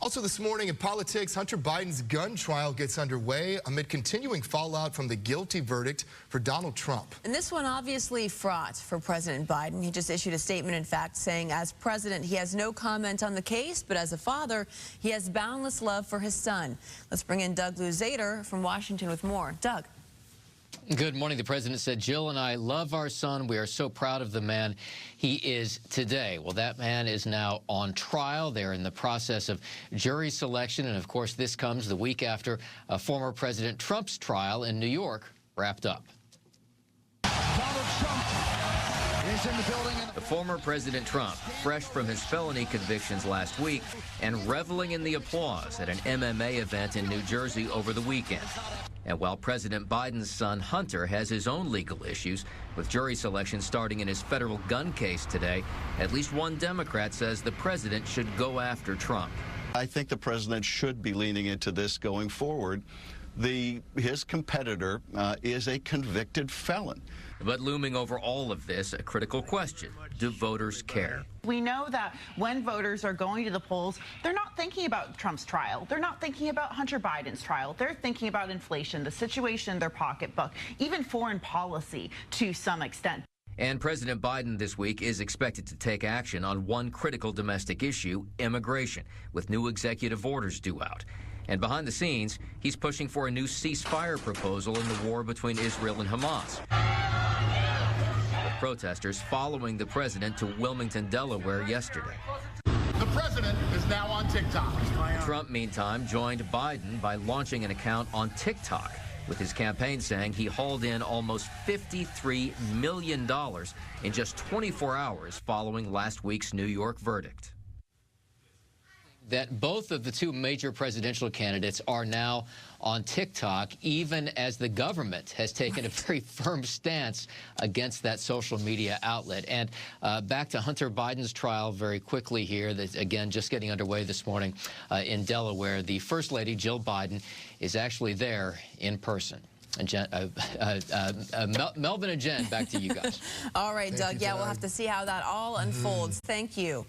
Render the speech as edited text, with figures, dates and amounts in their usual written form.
Also this morning in politics, Hunter Biden's gun trial gets underway amid continuing fallout from the guilty verdict for Donald Trump. And this one obviously fraught for President Biden. He just issued a statement, in fact, saying as president, he has no comment on the case, but as a father, he has boundless love for his son. Let's bring in Doug Luzader from Washington with more. Doug. Good morning. The president said, Jill and I love our son. We are so proud of the man he is today. Well, that man is now on trial. They're in the process of jury selection. And, of course, this comes the week after former President Trump's trial in New York wrapped up. Donald Trump is in the building. The former President Trump, fresh from his felony convictions last week and reveling in the applause at an MMA event in New Jersey over the weekend. And while President Biden's son Hunter has his own legal issues, with jury selection starting in his federal gun case today, at least one Democrat says the president should go after Trump. I think the president should be leaning into this going forward. His competitor is a convicted felon. But looming over all of this, a critical question: do voters care? We know that when voters are going to the polls, they're not thinking about Trump's trial. They're not thinking about Hunter Biden's trial. They're thinking about inflation, the situation in their pocketbook, even foreign policy to some extent. And President Biden this week is expected to take action on one critical domestic issue, immigration, with new executive orders due out. And behind the scenes, he's pushing for a new ceasefire proposal in the war between Israel and Hamas. With protesters following the president to Wilmington, Delaware yesterday. The president is now on TikTok. Trump, meantime, joined Biden by launching an account on TikTok, with his campaign saying he hauled in almost $53 million in just 24 hours following last week's New York verdict. That both of the two major presidential candidates are now on TikTok, even as the government has taken a very firm stance against that social media outlet. And back to Hunter Biden's trial very quickly here, that again, just getting underway this morning in Delaware. The First Lady, Jill Biden, is actually there in person. And Melvin and Jen, back to you guys. All right, Doug. Yeah, we'll have to see how that all unfolds. Thank you.